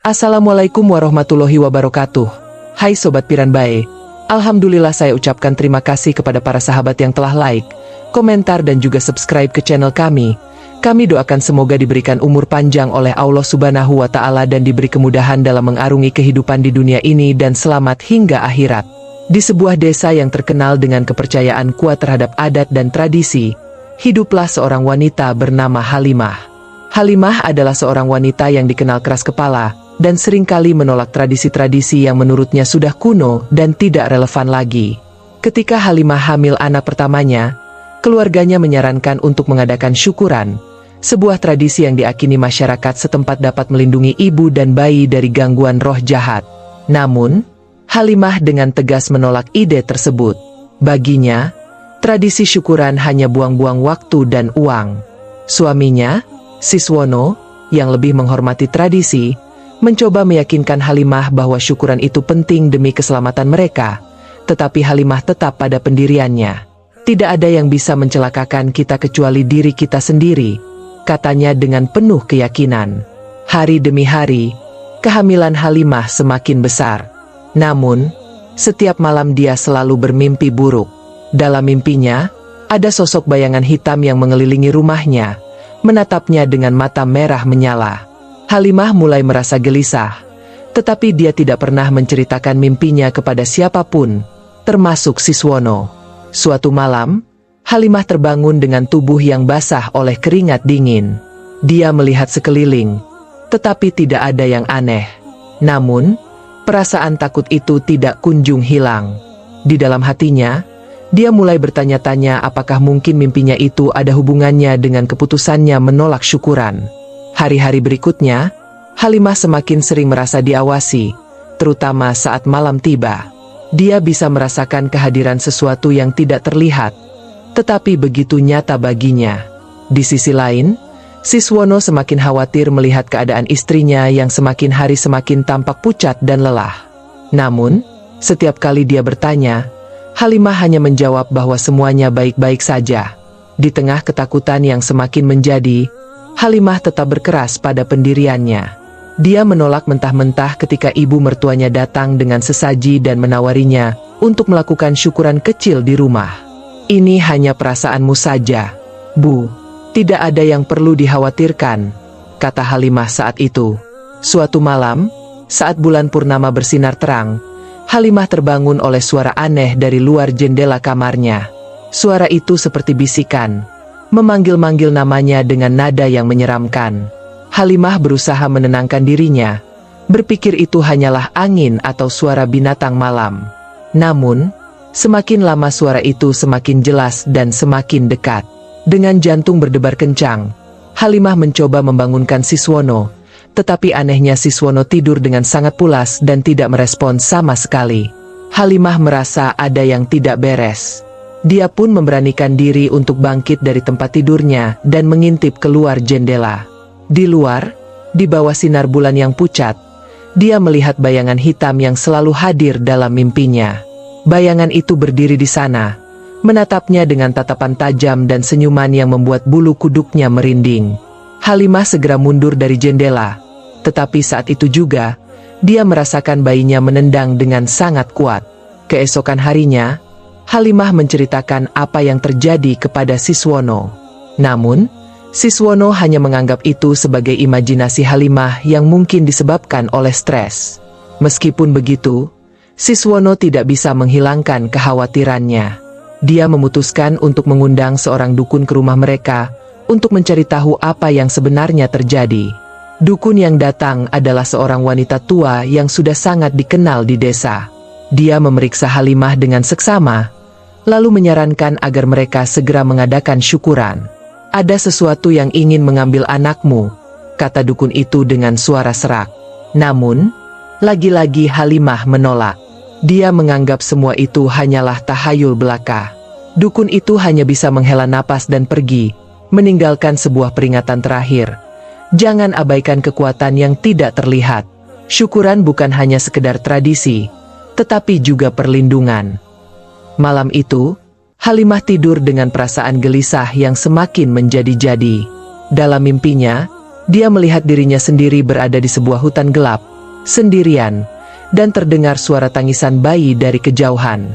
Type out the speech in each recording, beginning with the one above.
Assalamualaikum warahmatullahi wabarakatuh. Hai Sobat Piranbae, Alhamdulillah saya ucapkan terima kasih kepada para sahabat yang telah like, komentar dan juga subscribe ke channel kami. Kami doakan semoga diberikan umur panjang oleh Allah Subhanahu wa Ta'ala dan diberi kemudahan dalam mengarungi kehidupan di dunia ini dan selamat hingga akhirat. Di sebuah desa yang terkenal dengan kepercayaan kuat terhadap adat dan tradisi, hiduplah seorang wanita bernama Halimah. Halimah adalah seorang wanita yang dikenal keras kepala dan seringkali menolak tradisi-tradisi yang menurutnya sudah kuno dan tidak relevan lagi. Ketika Halimah hamil anak pertamanya, keluarganya menyarankan untuk mengadakan syukuran, sebuah tradisi yang diakini masyarakat setempat dapat melindungi ibu dan bayi dari gangguan roh jahat. Namun, Halimah dengan tegas menolak ide tersebut. Baginya, tradisi syukuran hanya buang-buang waktu dan uang. Suaminya, Siswono, yang lebih menghormati tradisi, mencoba meyakinkan Halimah bahwa syukuran itu penting demi keselamatan mereka, tetapi Halimah tetap pada pendiriannya. Tidak ada yang bisa mencelakakan kita kecuali diri kita sendiri, katanya dengan penuh keyakinan. Hari demi hari, kehamilan Halimah semakin besar. Namun, setiap malam dia selalu bermimpi buruk. Dalam mimpinya, ada sosok bayangan hitam yang mengelilingi rumahnya, menatapnya dengan mata merah menyala. Halimah mulai merasa gelisah, tetapi dia tidak pernah menceritakan mimpinya kepada siapapun, termasuk Siswono. Suatu malam, Halimah terbangun dengan tubuh yang basah oleh keringat dingin. Dia melihat sekeliling, tetapi tidak ada yang aneh. Namun, perasaan takut itu tidak kunjung hilang. Di dalam hatinya, dia mulai bertanya-tanya apakah mungkin mimpinya itu ada hubungannya dengan keputusannya menolak syukuran. Hari-hari berikutnya, Halimah semakin sering merasa diawasi, terutama saat malam tiba. Dia bisa merasakan kehadiran sesuatu yang tidak terlihat, tetapi begitu nyata baginya. Di sisi lain, Siswono semakin khawatir melihat keadaan istrinya yang semakin hari semakin tampak pucat dan lelah. Namun, setiap kali dia bertanya, Halimah hanya menjawab bahwa semuanya baik-baik saja. Di tengah ketakutan yang semakin menjadi, Halimah tetap berkeras pada pendiriannya. Dia menolak mentah-mentah ketika ibu mertuanya datang dengan sesaji dan menawarinya untuk melakukan syukuran kecil di rumah. Ini hanya perasaanmu saja, Bu. Tidak ada yang perlu dikhawatirkan, kata Halimah saat itu. Suatu malam, saat bulan purnama bersinar terang, Halimah terbangun oleh suara aneh dari luar jendela kamarnya. Suara itu seperti bisikan, memanggil-manggil namanya dengan nada yang menyeramkan. Halimah berusaha menenangkan dirinya, berpikir itu hanyalah angin atau suara binatang malam. Namun, semakin lama suara itu semakin jelas dan semakin dekat. Dengan jantung berdebar kencang, Halimah mencoba membangunkan Siswono, tetapi anehnya Siswono tidur dengan sangat pulas dan tidak merespons sama sekali. Halimah merasa ada yang tidak beres. Dia pun memberanikan diri untuk bangkit dari tempat tidurnya dan mengintip keluar jendela. Di luar, di bawah sinar bulan yang pucat, dia melihat bayangan hitam yang selalu hadir dalam mimpinya. Bayangan itu berdiri di sana, menatapnya dengan tatapan tajam dan senyuman yang membuat bulu kuduknya merinding. Halimah segera mundur dari jendela, tetapi saat itu juga, dia merasakan bayinya menendang dengan sangat kuat. Keesokan harinya, Halimah menceritakan apa yang terjadi kepada Siswono. Namun, Siswono hanya menganggap itu sebagai imajinasi Halimah yang mungkin disebabkan oleh stres. Meskipun begitu, Siswono tidak bisa menghilangkan kekhawatirannya. Dia memutuskan untuk mengundang seorang dukun ke rumah mereka untuk mencari tahu apa yang sebenarnya terjadi. Dukun yang datang adalah seorang wanita tua yang sudah sangat dikenal di desa. Dia memeriksa Halimah dengan seksama, lalu menyarankan agar mereka segera mengadakan syukuran. Ada sesuatu yang ingin mengambil anakmu, kata dukun itu dengan suara serak. Namun, lagi-lagi Halimah menolak. Dia menganggap semua itu hanyalah tahayul belaka. Dukun itu hanya bisa menghela napas dan pergi, meninggalkan sebuah peringatan terakhir. Jangan abaikan kekuatan yang tidak terlihat. Syukuran bukan hanya sekedar tradisi, tetapi juga perlindungan. Malam itu, Halimah tidur dengan perasaan gelisah yang semakin menjadi-jadi. Dalam mimpinya, dia melihat dirinya sendiri berada di sebuah hutan gelap, sendirian, dan terdengar suara tangisan bayi dari kejauhan.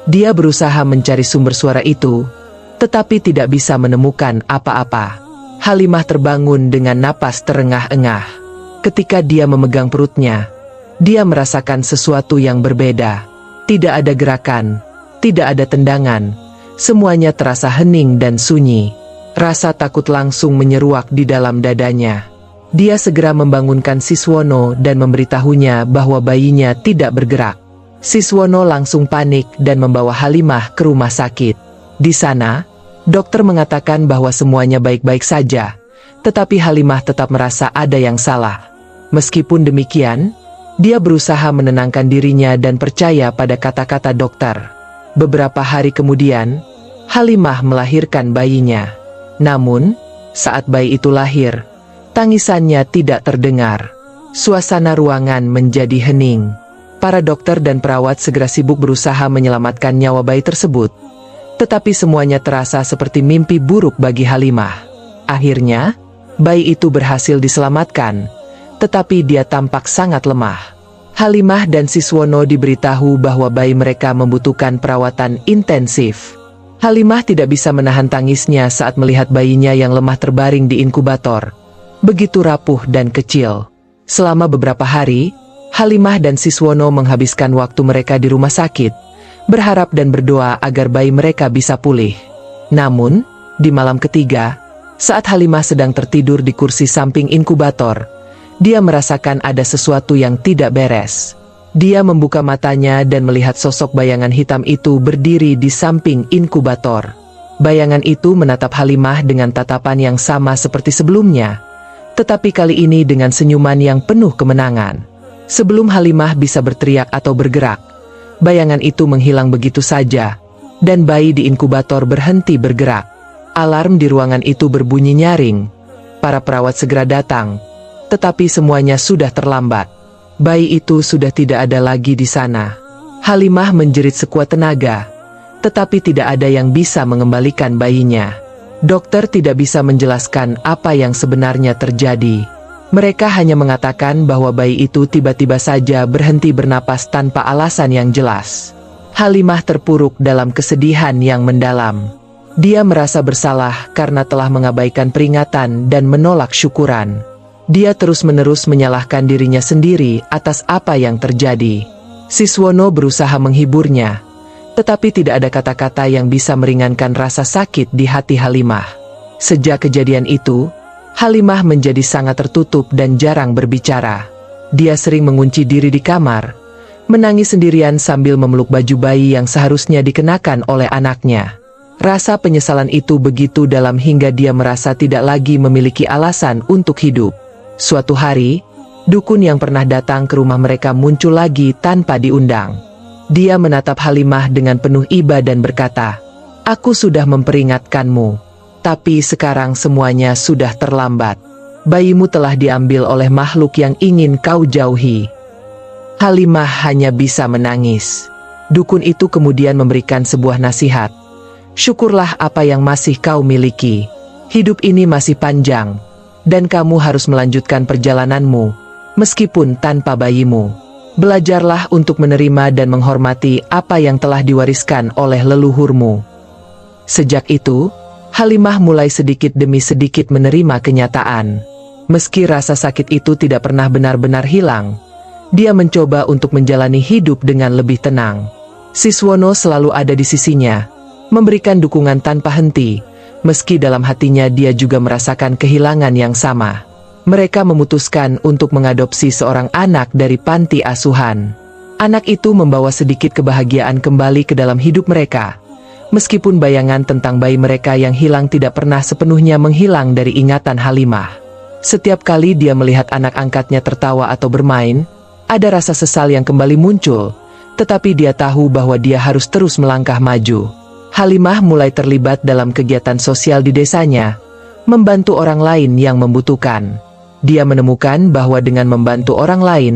Dia berusaha mencari sumber suara itu, tetapi tidak bisa menemukan apa-apa. Halimah terbangun dengan napas terengah-engah. Ketika dia memegang perutnya, dia merasakan sesuatu yang berbeda. Tidak ada gerakan, tidak ada tendangan, semuanya terasa hening dan sunyi. Rasa takut langsung menyeruak di dalam dadanya. Dia segera membangunkan Siswono dan memberitahunya bahwa bayinya tidak bergerak. Siswono langsung panik dan membawa Halimah ke rumah sakit. Di sana, dokter mengatakan bahwa semuanya baik-baik saja, tetapi Halimah tetap merasa ada yang salah. Meskipun demikian, dia berusaha menenangkan dirinya dan percaya pada kata-kata dokter. Beberapa hari kemudian, Halimah melahirkan bayinya. Namun, saat bayi itu lahir, tangisannya tidak terdengar. Suasana ruangan menjadi hening. Para dokter dan perawat segera sibuk berusaha menyelamatkan nyawa bayi tersebut. Tetapi semuanya terasa seperti mimpi buruk bagi Halimah. Akhirnya, bayi itu berhasil diselamatkan, tetapi dia tampak sangat lemah. Halimah dan Siswono diberitahu bahwa bayi mereka membutuhkan perawatan intensif. Halimah tidak bisa menahan tangisnya saat melihat bayinya yang lemah terbaring di inkubator. Begitu rapuh dan kecil. Selama beberapa hari, Halimah dan Siswono menghabiskan waktu mereka di rumah sakit, berharap dan berdoa agar bayi mereka bisa pulih. Namun, di malam ketiga, saat Halimah sedang tertidur di kursi samping inkubator, dia merasakan ada sesuatu yang tidak beres. Dia membuka matanya dan melihat sosok bayangan hitam itu berdiri di samping inkubator. Bayangan itu menatap Halimah dengan tatapan yang sama seperti sebelumnya, tetapi kali ini dengan senyuman yang penuh kemenangan. Sebelum Halimah bisa berteriak atau bergerak, bayangan itu menghilang begitu saja, dan bayi di inkubator berhenti bergerak. Alarm di ruangan itu berbunyi nyaring. Para perawat segera datang, tetapi semuanya sudah terlambat. Bayi itu sudah tidak ada lagi di sana. Halimah menjerit sekuat tenaga, tetapi tidak ada yang bisa mengembalikan bayinya. Dokter tidak bisa menjelaskan apa yang sebenarnya terjadi. Mereka hanya mengatakan bahwa bayi itu tiba-tiba saja berhenti bernapas tanpa alasan yang jelas. Halimah terpuruk dalam kesedihan yang mendalam. Dia merasa bersalah karena telah mengabaikan peringatan dan menolak syukuran. Dia terus-menerus menyalahkan dirinya sendiri atas apa yang terjadi. Siswono berusaha menghiburnya, tetapi tidak ada kata-kata yang bisa meringankan rasa sakit di hati Halimah. Sejak kejadian itu, Halimah menjadi sangat tertutup dan jarang berbicara. Dia sering mengunci diri di kamar, menangis sendirian sambil memeluk baju bayi yang seharusnya dikenakan oleh anaknya. Rasa penyesalan itu begitu dalam hingga dia merasa tidak lagi memiliki alasan untuk hidup. Suatu hari, dukun yang pernah datang ke rumah mereka muncul lagi tanpa diundang. Dia menatap Halimah dengan penuh iba dan berkata, "Aku sudah memperingatkanmu, tapi sekarang semuanya sudah terlambat. Bayimu telah diambil oleh makhluk yang ingin kau jauhi." Halimah hanya bisa menangis. Dukun itu kemudian memberikan sebuah nasihat. "Syukurlah apa yang masih kau miliki. Hidup ini masih panjang, dan kamu harus melanjutkan perjalananmu, meskipun tanpa bayimu. Belajarlah untuk menerima dan menghormati apa yang telah diwariskan oleh leluhurmu." Sejak itu, Halimah mulai sedikit demi sedikit menerima kenyataan. Meski rasa sakit itu tidak pernah benar-benar hilang, dia mencoba untuk menjalani hidup dengan lebih tenang. Siswono selalu ada di sisinya, memberikan dukungan tanpa henti, meski dalam hatinya dia juga merasakan kehilangan yang sama. Mereka memutuskan untuk mengadopsi seorang anak dari panti asuhan. Anak itu membawa sedikit kebahagiaan kembali ke dalam hidup mereka. Meskipun bayangan tentang bayi mereka yang hilang tidak pernah sepenuhnya menghilang dari ingatan Halimah. Setiap kali dia melihat anak angkatnya tertawa atau bermain, ada rasa sesal yang kembali muncul, tetapi dia tahu bahwa dia harus terus melangkah maju. Halimah mulai terlibat dalam kegiatan sosial di desanya, membantu orang lain yang membutuhkan. Dia menemukan bahwa dengan membantu orang lain,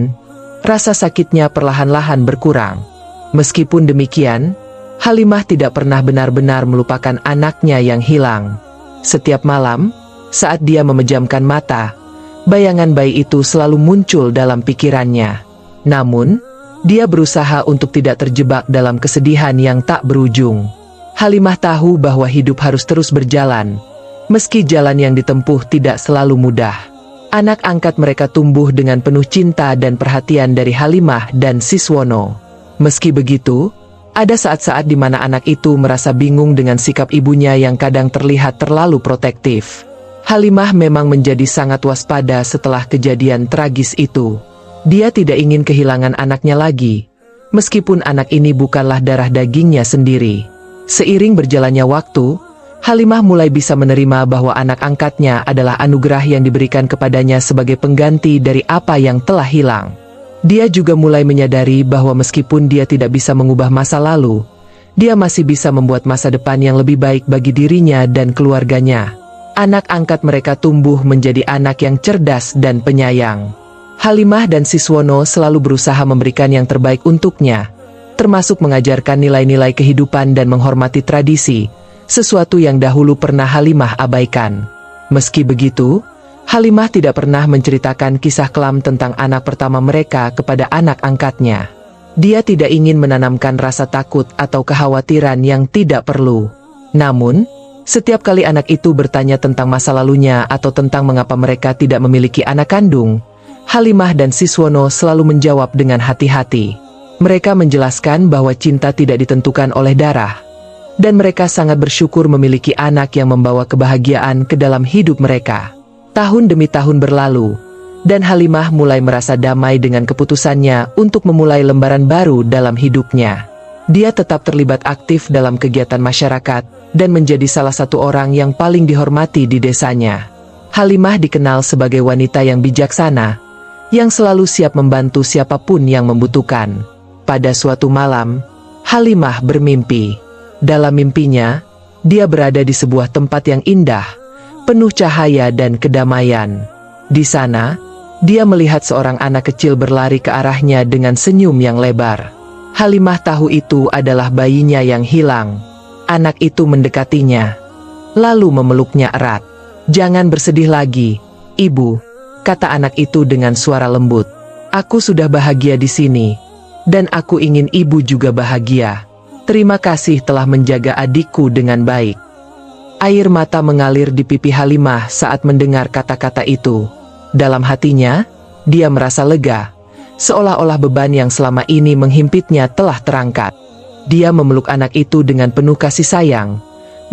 rasa sakitnya perlahan-lahan berkurang. Meskipun demikian, Halimah tidak pernah benar-benar melupakan anaknya yang hilang. Setiap malam, saat dia memejamkan mata, bayangan bayi itu selalu muncul dalam pikirannya. Namun, dia berusaha untuk tidak terjebak dalam kesedihan yang tak berujung. Halimah tahu bahwa hidup harus terus berjalan, meski jalan yang ditempuh tidak selalu mudah. Anak angkat mereka tumbuh dengan penuh cinta dan perhatian dari Halimah dan Siswono. Meski begitu, ada saat-saat di mana anak itu merasa bingung dengan sikap ibunya yang kadang terlihat terlalu protektif. Halimah memang menjadi sangat waspada setelah kejadian tragis itu. Dia tidak ingin kehilangan anaknya lagi, meskipun anak ini bukanlah darah dagingnya sendiri. Seiring berjalannya waktu, Halimah mulai bisa menerima bahwa anak angkatnya adalah anugerah yang diberikan kepadanya sebagai pengganti dari apa yang telah hilang. Dia juga mulai menyadari bahwa meskipun dia tidak bisa mengubah masa lalu, dia masih bisa membuat masa depan yang lebih baik bagi dirinya dan keluarganya. Anak angkat mereka tumbuh menjadi anak yang cerdas dan penyayang. Halimah dan Siswono selalu berusaha memberikan yang terbaik untuknya, termasuk mengajarkan nilai-nilai kehidupan dan menghormati tradisi, sesuatu yang dahulu pernah Halimah abaikan. Meski begitu, Halimah tidak pernah menceritakan kisah kelam tentang anak pertama mereka kepada anak angkatnya. Dia tidak ingin menanamkan rasa takut atau kekhawatiran yang tidak perlu. Namun, setiap kali anak itu bertanya tentang masa lalunya atau tentang mengapa mereka tidak memiliki anak kandung, Halimah dan Siswono selalu menjawab dengan hati-hati. Mereka menjelaskan bahwa cinta tidak ditentukan oleh darah, dan mereka sangat bersyukur memiliki anak yang membawa kebahagiaan ke dalam hidup mereka. Tahun demi tahun berlalu, dan Halimah mulai merasa damai dengan keputusannya untuk memulai lembaran baru dalam hidupnya. Dia tetap terlibat aktif dalam kegiatan masyarakat, dan menjadi salah satu orang yang paling dihormati di desanya. Halimah dikenal sebagai wanita yang bijaksana, yang selalu siap membantu siapapun yang membutuhkan. Pada suatu malam, Halimah bermimpi. Dalam mimpinya, dia berada di sebuah tempat yang indah, penuh cahaya dan kedamaian. Di sana, dia melihat seorang anak kecil berlari ke arahnya dengan senyum yang lebar. Halimah tahu itu adalah bayinya yang hilang. Anak itu mendekatinya, lalu memeluknya erat. "Jangan bersedih lagi, Ibu," kata anak itu dengan suara lembut. "Aku sudah bahagia di sini, dan aku ingin Ibu juga bahagia. Terima kasih telah menjaga adikku dengan baik." Air mata mengalir di pipi Halimah saat mendengar kata-kata itu. Dalam hatinya, dia merasa lega, seolah-olah beban yang selama ini menghimpitnya telah terangkat. Dia memeluk anak itu dengan penuh kasih sayang,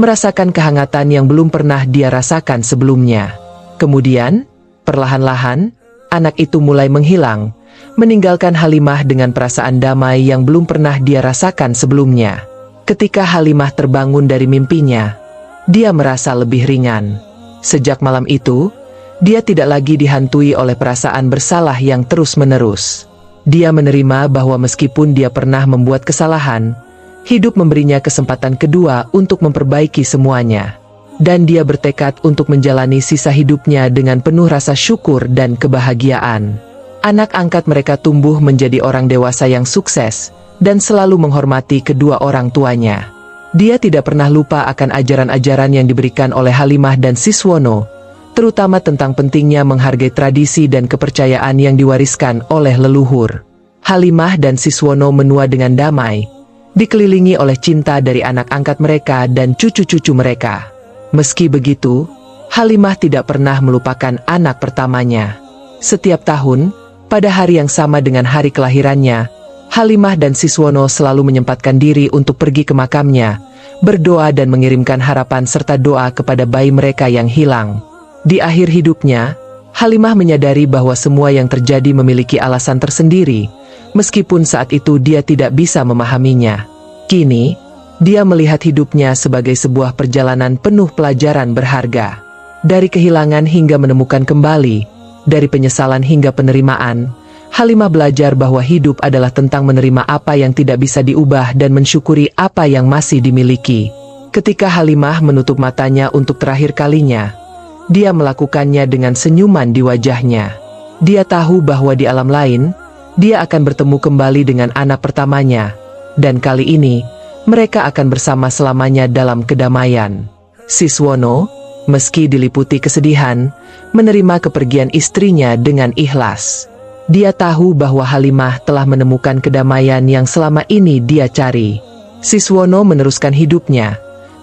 merasakan kehangatan yang belum pernah dia rasakan sebelumnya. Kemudian, perlahan-lahan, anak itu mulai menghilang, meninggalkan Halimah dengan perasaan damai yang belum pernah dia rasakan sebelumnya. Ketika Halimah terbangun dari mimpinya, dia merasa lebih ringan. Sejak malam itu, dia tidak lagi dihantui oleh perasaan bersalah yang terus-menerus. Dia menerima bahwa meskipun dia pernah membuat kesalahan, hidup memberinya kesempatan kedua untuk memperbaiki semuanya. Dan dia bertekad untuk menjalani sisa hidupnya dengan penuh rasa syukur dan kebahagiaan. Anak angkat mereka tumbuh menjadi orang dewasa yang sukses, dan selalu menghormati kedua orang tuanya. Dia tidak pernah lupa akan ajaran-ajaran yang diberikan oleh Halimah dan Siswono, terutama tentang pentingnya menghargai tradisi dan kepercayaan yang diwariskan oleh leluhur. Halimah dan Siswono menua dengan damai, dikelilingi oleh cinta dari anak angkat mereka dan cucu-cucu mereka. Meski begitu, Halimah tidak pernah melupakan anak pertamanya. Setiap tahun, pada hari yang sama dengan hari kelahirannya, Halimah dan Siswono selalu menyempatkan diri untuk pergi ke makamnya, berdoa dan mengirimkan harapan serta doa kepada bayi mereka yang hilang. Di akhir hidupnya, Halimah menyadari bahwa semua yang terjadi memiliki alasan tersendiri, meskipun saat itu dia tidak bisa memahaminya. Kini, dia melihat hidupnya sebagai sebuah perjalanan penuh pelajaran berharga. Dari kehilangan hingga menemukan kembali, dari penyesalan hingga penerimaan, Halimah belajar bahwa hidup adalah tentang menerima apa yang tidak bisa diubah dan mensyukuri apa yang masih dimiliki. Ketika Halimah menutup matanya untuk terakhir kalinya, dia melakukannya dengan senyuman di wajahnya. Dia tahu bahwa di alam lain, dia akan bertemu kembali dengan anak pertamanya, dan kali ini, mereka akan bersama selamanya dalam kedamaian. Siswono, meski diliputi kesedihan, menerima kepergian istrinya dengan ikhlas. Dia tahu bahwa Halimah telah menemukan kedamaian yang selama ini dia cari. Siswono meneruskan hidupnya,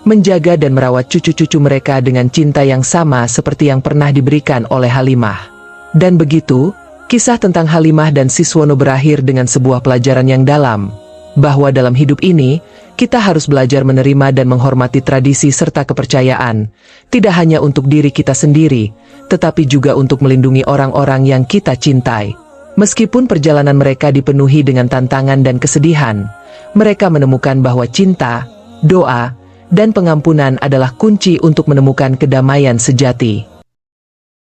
menjaga dan merawat cucu-cucu mereka dengan cinta yang sama seperti yang pernah diberikan oleh Halimah. Dan begitu, kisah tentang Halimah dan Siswono berakhir dengan sebuah pelajaran yang dalam, bahwa dalam hidup ini, kita harus belajar menerima dan menghormati tradisi serta kepercayaan, tidak hanya untuk diri kita sendiri, tetapi juga untuk melindungi orang-orang yang kita cintai. Meskipun perjalanan mereka dipenuhi dengan tantangan dan kesedihan, mereka menemukan bahwa cinta, doa, dan pengampunan adalah kunci untuk menemukan kedamaian sejati.